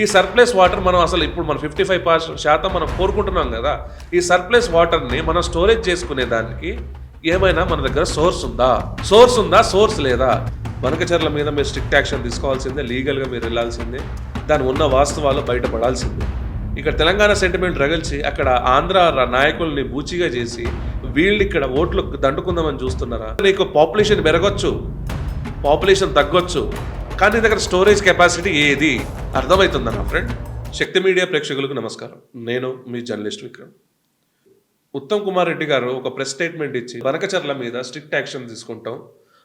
ఈ surplus water మనం అసలు ఇప్పుడు మనం 55% మనం కోరుకుంటున్నాం కదా. ఈ సర్ప్లస్ వాటర్ని మనం స్టోరేజ్ చేసుకునే దానికి ఏమైనా మన దగ్గర సోర్స్ ఉందా సోర్స్ లేదా? బనకచర్ల మీద మీరు స్ట్రిక్ట్ యాక్షన్ తీసుకోవాల్సిందే, లీగల్గా మీరు వెళ్ళాల్సిందే, దాని ఉన్న వాస్తవాలు బయటపడాల్సిందే. ఇక్కడ తెలంగాణ సెంటిమెంట్ రగిల్చి అక్కడ ఆంధ్ర నాయకుల్ని బూచిగా చేసి వీళ్ళు ఇక్కడ ఓట్లు దండుకుందామని చూస్తున్నారా? నీకు పాపులేషన్ పెరగొచ్చు, పాపులేషన్ తగ్గొచ్చు, కానీ దగ్గర స్టోరేజ్ కెపాసిటీ ఏది అర్థమవుతుందా నా ఫ్రెండ్? శక్తి మీడియా ప్రేక్షకులకు నమస్కారం. నేను మీ జర్నలిస్ట్ విక్రమ్. ఉత్తమ్ కుమార్ రెడ్డి గారు ఒక ప్రెస్ స్టేట్మెంట్ ఇచ్చి బనకచర్ల మీద స్ట్రిక్ట్ యాక్షన్ తీసుకుంటాం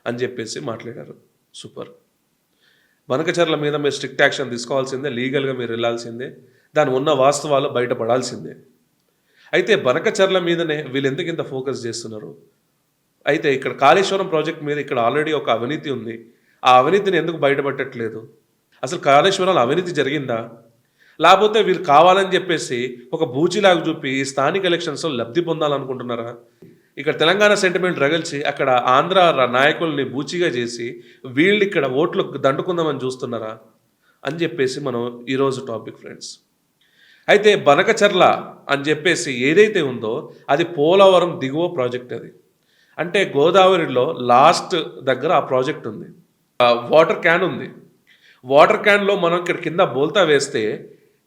అని చెప్పేసి మాట్లాడారు. సూపర్. బనకచర్ల మీద మీరు స్ట్రిక్ట్ యాక్షన్ తీసుకోవాల్సిందే, లీగల్గా మీరు వెళ్ళాల్సిందే, దాని ఉన్న వాస్తవాలు బయటపడాల్సిందే. అయితే బనకచర్ల మీదనే వీళ్ళు ఎందుకు ఇంత ఫోకస్ చేస్తున్నారు? అయితే ఇక్కడ కాళేశ్వరం ప్రాజెక్ట్ మీద ఇక్కడ ఆల్రెడీ ఒక అవినీతి ఉంది. ఆ అవినీతిని ఎందుకు బయటపడట్లేదు? అసలు కాళేశ్వరంలో అవినీతి జరిగిందా? లేకపోతే వీళ్ళు కావాలని చెప్పేసి ఒక బూచిలాగా చూపి స్థానిక ఎలక్షన్స్లో లబ్ధి పొందాలనుకుంటున్నారా? ఇక్కడ తెలంగాణ సెంటిమెంట్ రగిల్చి అక్కడ ఆంధ్ర నాయకుల్ని బూచిగా చేసి వీళ్ళు ఇక్కడ ఓట్లు దండుకుందామని చూస్తున్నారా అని చెప్పేసి మనం ఈరోజు టాపిక్ ఫ్రెండ్స్. అయితే బనకచర్ల అని చెప్పేసి ఏదైతే ఉందో అది పోలవరం దిగువ ప్రాజెక్ట్. అది అంటే గోదావరిలో లాస్ట్ దగ్గర ఆ ప్రాజెక్ట్ ఉంది. వాటర్ క్యాన్ ఉంది. వాటర్ క్యాన్లో మనం ఇక్కడ కింద బోల్తా వేస్తే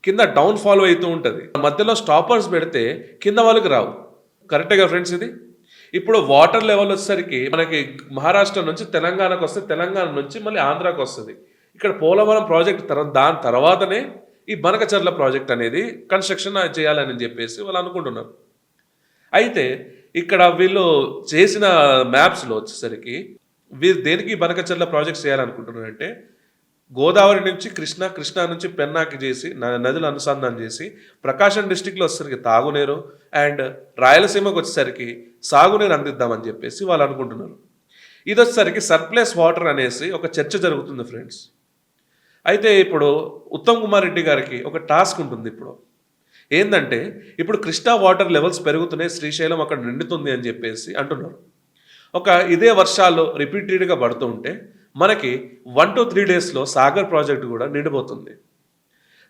కింద డౌన్ ఫాలో అవుతూ ఉంటుంది. మధ్యలో స్టాపర్స్ పెడితే కింద వాళ్ళకి రావు. కరెక్టేగా ఫ్రెండ్స్? ఇది ఇప్పుడు వాటర్ లెవెల్ వచ్చేసరికి మనకి మహారాష్ట్ర నుంచి తెలంగాణకు వస్తే, తెలంగాణ నుంచి మళ్ళీ ఆంధ్రాకి వస్తుంది. ఇక్కడ పోలవరం ప్రాజెక్ట్ దాని తర్వాతనే ఈ బనకచర్ల ప్రాజెక్ట్ అనేది కన్స్ట్రక్షన్ చేయాలని చెప్పేసి వాళ్ళు అనుకుంటున్నారు. అయితే ఇక్కడ వీళ్ళు చేసిన మ్యాప్స్లో వచ్చేసరికి వీరు దేనికి బనకచర్ల ప్రాజెక్ట్స్ చేయాలనుకుంటున్నారంటే గోదావరి నుంచి కృష్ణా నుంచి పెన్నాకి చేసి నదులు అనుసంధానం చేసి ప్రకాశం డిస్టిక్లో వచ్చేసరికి తాగునీరు అండ్ రాయలసీమకు వచ్చేసరికి సాగునీరు అందిద్దామని చెప్పేసి వాళ్ళు అనుకుంటున్నారు. ఇది వచ్చేసరికి సర్ప్లస్ వాటర్ అనేసి ఒక చర్చ జరుగుతుంది ఫ్రెండ్స్. అయితే ఇప్పుడు ఉత్తమ్ కుమార్ రెడ్డి గారికి ఒక టాస్క్ ఉంటుంది. ఇప్పుడు ఏంటంటే ఇప్పుడు కృష్ణా వాటర్ లెవెల్స్ పెరుగుతున్నాయి, శ్రీశైలం అక్కడ నిండుతుంది అని చెప్పేసి అంటున్నారు. ఇదే వర్షాలు రిపీటెడ్గా పడుతూ ఉంటే మనకి 1 to 3 డేస్లో సాగర్ ప్రాజెక్ట్ కూడా నిండిపోతుంది.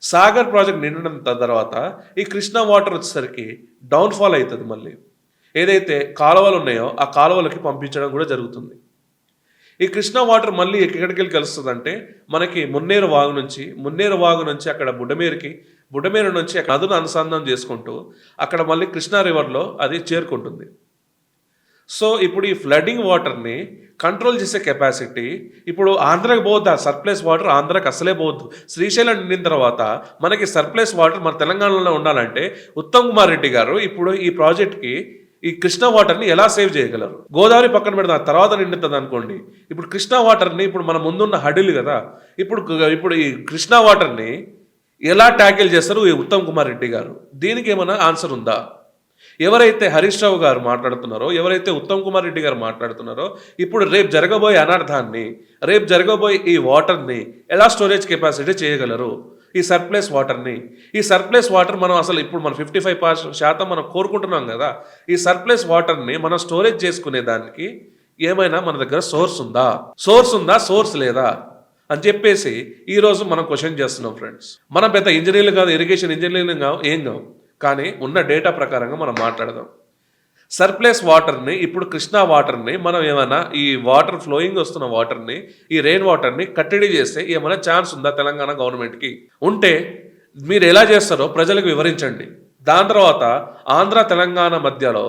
సాగర్ ప్రాజెక్ట్ నిండిన తర్వాత ఈ కృష్ణా వాటర్ వచ్చేసరికి డౌన్ఫాల్ అవుతుంది. మళ్ళీ ఏదైతే కాలువలు ఉన్నాయో ఆ కాలువలకి పంపించడం కూడా జరుగుతుంది. ఈ కృష్ణా వాటర్ మళ్ళీ ఎక్కడికి వెళ్ళి కలుస్తుందంటే మనకి మున్నేరు వాగు నుంచి అక్కడ బుడ్డమేరు నుంచి నదును అనుసంధానం చేసుకుంటూ అక్కడ మళ్ళీ కృష్ణా రివర్లో అది చేరుకుంటుంది. సో ఇప్పుడు ఈ ఫ్లడింగ్ వాటర్ని కంట్రోల్ చేసే కెపాసిటీ ఇప్పుడు ఆంధ్రాకి పోవద్దు. ఆ సర్ప్లస్ వాటర్ ఆంధ్రాకి అసలే పోవద్దు. శ్రీశైలం నిండిన తర్వాత మనకి సర్ప్లస్ వాటర్ మన తెలంగాణలో ఉండాలంటే ఉత్తమ్ కుమార్ రెడ్డి గారు ఇప్పుడు ఈ ప్రాజెక్ట్కి ఈ కృష్ణా వాటర్ని ఎలా సేవ్ చేయగలరు? గోదావరి పక్కన పెడదాం, తర్వాత నిండుతుంది అనుకోండి. ఇప్పుడు కృష్ణా వాటర్ని ఇప్పుడు మన ముందున్న హడిల్ కదా, ఇప్పుడు ఈ కృష్ణా వాటర్ని ఎలా ట్యాకిల్ చేస్తారు ఈ ఉత్తమ్ కుమార్ రెడ్డి గారు? దీనికి ఏమైనా ఆన్సర్ ఉందా? ఎవరైతే హరీష్ రావు గారు మాట్లాడుతున్నారో, ఎవరైతే ఉత్తమ్ కుమార్ రెడ్డి గారు మాట్లాడుతున్నారో, ఇప్పుడు రేపు జరగబోయే అనర్థాన్ని, రేపు జరగబోయే ఈ వాటర్ని ఎలా స్టోరేజ్ కెపాసిటీ చేయగలరు? ఈ సర్ప్లస్ వాటర్ మనం అసలు ఇప్పుడు మనం 55% మనం కోరుకుంటున్నాం కదా. ఈ సర్ప్లస్ వాటర్ని మనం స్టోరేజ్ చేసుకునే దానికి ఏమైనా మన దగ్గర సోర్స్ ఉందా సోర్స్ లేదా అని చెప్పేసి ఈరోజు మనం క్వశ్చన్ చేస్తున్నాం ఫ్రెండ్స్. మనం పెద్ద ఇంజనీర్లు కాదు, ఇరిగేషన్ ఇంజనీర్లు ఏం కావు, కానీ ఉన్న డేటా ప్రకారంగా మనం మాట్లాడదాం. సర్ప్లస్ వాటర్ని ఇప్పుడు కృష్ణా వాటర్ని మనం ఏమైనా ఈ వాటర్ ఫ్లోయింగ్ వస్తున్న వాటర్ని, ఈ రెయిన్ వాటర్ని కట్టడి చేస్తే ఏమైనా ఛాన్స్ ఉందా తెలంగాణ గవర్నమెంట్కి? ఉంటే మీరు ఎలా చేస్తారో ప్రజలకు వివరించండి. దాని తర్వాత ఆంధ్ర తెలంగాణ మధ్యలో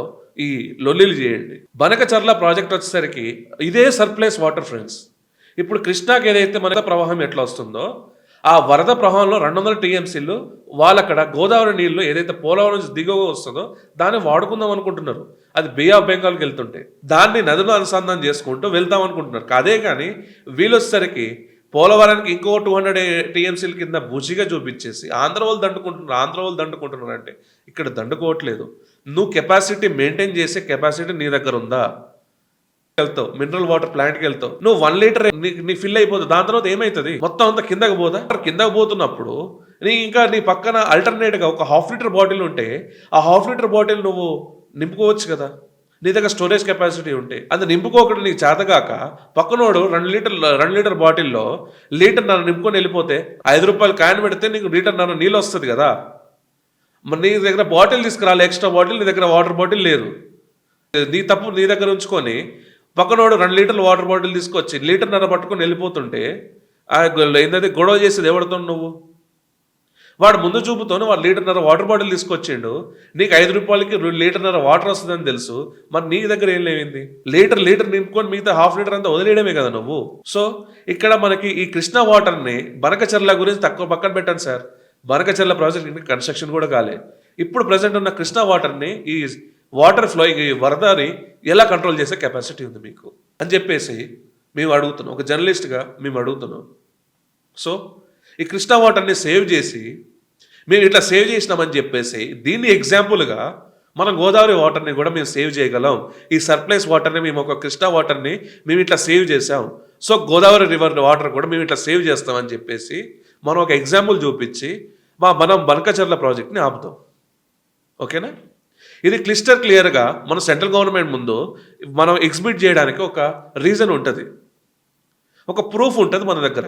ఈ లొల్లిలు చేయండి. బనకచర్ల ప్రాజెక్ట్ వచ్చేసరికి ఇదే సర్ప్లస్ వాటర్ ఫ్రెండ్స్. ఇప్పుడు కృష్ణాకి ఏదైతే మన ప్రవాహం ఎట్లా వస్తుందో ఆ వరద ప్రవాహంలో 200 TMCలు వాళ్ళక్కడ గోదావరి నీళ్ళు ఏదైతే పోలవరం నుంచి దిగువ వస్తుందో దాన్ని వాడుకుందాం అనుకుంటున్నారు. అది బే ఆఫ్ బెంగాల్కి వెళ్తుంటే దాన్ని నదులు అనుసంధానం చేసుకుంటూ వెళ్తాం అనుకుంటున్నారు. అదే కానీ వీళ్ళు వచ్చేసరికి పోలవరానికి ఇంకో 200 TMCల కింద బుచిగా చూపించేసి ఆంధ్ర వాళ్ళు దండుకుంటున్నారు అంటే ఇక్కడ దండుకోవట్లేదు. నువ్వు కెపాసిటీ మెయింటైన్ చేసే కెపాసిటీ నీ దగ్గర ఉందా? వెళ్తావు మినరల్ వాటర్ ప్లాంట్కి వెళ్తావు, నువ్వు 1 లీటర్ నీ ఫిల్ అయిపోతుంది. దాని తర్వాత ఏమవుతుంది? మొత్తం అంతా కిందకు పోతున్నప్పుడు నీ పక్కన ఆల్టర్నేట్గా ఒక 1/2 లీటర్ బాటిల్ ఉంటే ఆ 1/2 లీటర్ బాటిల్ నువ్వు నింపుకోవచ్చు కదా. నీ దగ్గర స్టోరేజ్ కెపాసిటీ ఉంటే అది నింపుకోకుండా నీకు చేతగాక పక్కనోడు 2 లీటర్ బాటిల్లో లీటర్న్నర నింపుకొని వెళ్ళిపోతే ₹5 కాయన పెడితే నీకు లీటర్న్నర నీళ్ళు వస్తుంది కదా. మరి నీ దగ్గర బాటిల్ తీసుకురాలి, ఎక్స్ట్రా బాటిల్, నీ దగ్గర వాటర్ బాటిల్ లేదు. నీ తప్పు నీ దగ్గర ఉంచుకొని పక్కనోడు 2 లీటర్ల వాటర్ బాటిల్ తీసుకొచ్చి లీటర్న్నర పట్టుకొని వెళ్ళిపోతుంటే ఏంటంటే గొడవ చేసేది ఎవరితో నువ్వు? వాడు ముందు చూపుతోనే వాడు లీటర్న్నర వాటర్ బాటిల్ తీసుకొచ్చిండు, నీకు ₹5కి లీటర్న్నర వాటర్ వస్తుందని తెలుసు. మరి నీ దగ్గర ఏం లేవింది? లీటర్ నింపుకొని మిగతా ½ లీటర్ అంతా వదిలేయడమే కదా నువ్వు. సో ఇక్కడ మనకి ఈ కృష్ణా వాటర్ని బనకచెర్ల గురించి తక్కువ పక్కన పెట్టండి సార్. బనకచెర్ల ప్రాజెక్ట్ కన్స్ట్రక్షన్ కూడా కాలే. ఇప్పుడు ప్రజెంట్ ఉన్న కృష్ణా వాటర్ని ఈ వాటర్ ఫ్లో ఈ వరదని ఎలా కంట్రోల్ చేసే కెపాసిటీ ఉంది మీకు అని చెప్పేసి మేము అడుగుతున్నాం. ఒక జర్నలిస్ట్గా మేము అడుగుతున్నాం. సో ఈ కృష్ణా వాటర్ని సేవ్ చేసి మేము ఇట్లా సేవ్ చేసినామని చెప్పేసి దీన్ని ఎగ్జాంపుల్గా మనం గోదావరి వాటర్ని కూడా మేము సేవ్ చేయగలం. ఈ సర్ప్లైస్ వాటర్ని మేము ఒక కృష్ణా వాటర్ని మేము ఇట్లా సేవ్ చేసాం. సో గోదావరి రివర్ వాటర్ కూడా మేము ఇట్లా సేవ్ చేస్తామని చెప్పేసి మనం ఒక ఎగ్జాంపుల్ చూపించి మనం బనకచెర్ల ప్రాజెక్ట్ని ఆపుతాం. ఓకేనా? ఇది క్లియర్గా మన సెంట్రల్ గవర్నమెంట్ ముందు మనం ఎగ్జిబిట్ చేయడానికి ఒక రీజన్ ఉంటుంది, ఒక ప్రూఫ్ ఉంటుంది, మన దగ్గర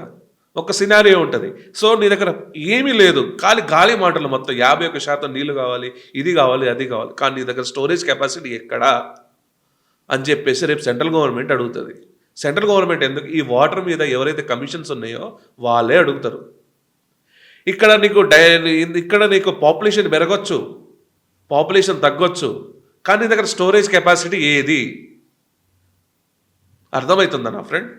ఒక సినారియో ఉంటుంది. సో నీ దగ్గర ఏమీ లేదు, గాలి మాటలు మొత్తం 51% నీళ్ళు కావాలి, ఇది కావాలి, అది కావాలి, కానీ నీ దగ్గర స్టోరేజ్ కెపాసిటీ ఎక్కడా అని చెప్పేసి రేపు సెంట్రల్ గవర్నమెంట్ అడుగుతుంది. సెంట్రల్ గవర్నమెంట్ ఎందుకు? ఈ వాటర్ మీద ఎవరైతే కమిషన్స్ ఉన్నాయో వాళ్ళే అడుగుతారు. ఇక్కడ నీకు పాపులేషన్ పెరగచ్చు, పాపులేషన్ తగ్గొచ్చు, కానీ నీ దగ్గర స్టోరేజ్ కెపాసిటీ ఏది? అర్థమవుతుందా నా ఫ్రెండ్?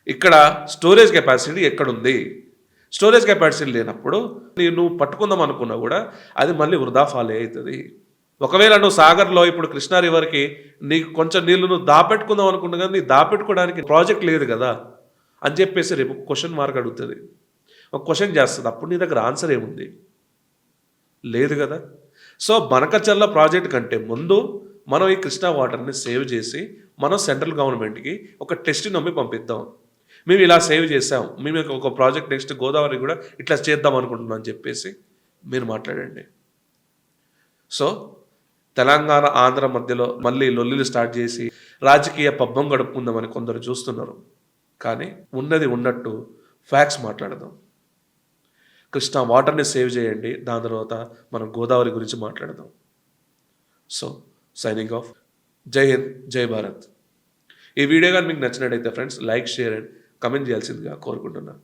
ఇక్కడ స్టోరేజ్ కెపాసిటీ ఎక్కడుంది? స్టోరేజ్ కెపాసిటీ లేనప్పుడు నువ్వు పట్టుకుందాం అనుకున్నా కూడా అది మళ్ళీ వృధా ఫాలే అవుతుంది. ఒకవేళ నువ్వు సాగర్లో ఇప్పుడు కృష్ణా రివర్కి నీకు కొంచెం నీళ్ళు నువ్వు దాపెట్టుకుందాం అనుకున్నా కానీ నీ దాపెట్టుకోవడానికి ప్రాజెక్ట్ లేదు కదా అని చెప్పేసి రేపు క్వశ్చన్ మార్క్ అడుగుతుంది, ఒక క్వశ్చన్ చేస్తుంది. అప్పుడు నీ దగ్గర ఆన్సర్ ఏముంది? లేదు కదా. సో బనకచెర్ల ప్రాజెక్ట్ కంటే ముందు మనం ఈ కృష్ణా వాటర్ని సేవ్ చేసి మనం సెంట్రల్ గవర్నమెంట్కి ఒక టెస్ట్ నమ్మి పంపిద్దాం. మేము ఇలా సేవ్ చేసాం, మేము ఒక ప్రాజెక్ట్ నెక్స్ట్ గోదావరి కూడా ఇట్లా చేద్దాం అనుకుంటున్నాం అని చెప్పేసి మీరు మాట్లాడండి. సో తెలంగాణ ఆంధ్ర మధ్యలో మళ్ళీ లొల్లిలు స్టార్ట్ చేసి రాజకీయ పబ్బం గడుపుకుందామని కొందరు చూస్తున్నారు. కానీ ఉన్నది ఉన్నట్టు ఫ్యాక్ట్స్ మాట్లాడదాం. కృష్ణా వాటర్ని సేవ్ చేయండి, దాని తర్వాత మనం గోదావరి గురించి మాట్లాడదాం. So signing off. జై హింద్, జై భారత్. ఈ వీడియో కానీ మీకు నచ్చినట్టయితే friends like, share and comment చేయాల్సిందిగా కోరుకుంటున్నాను.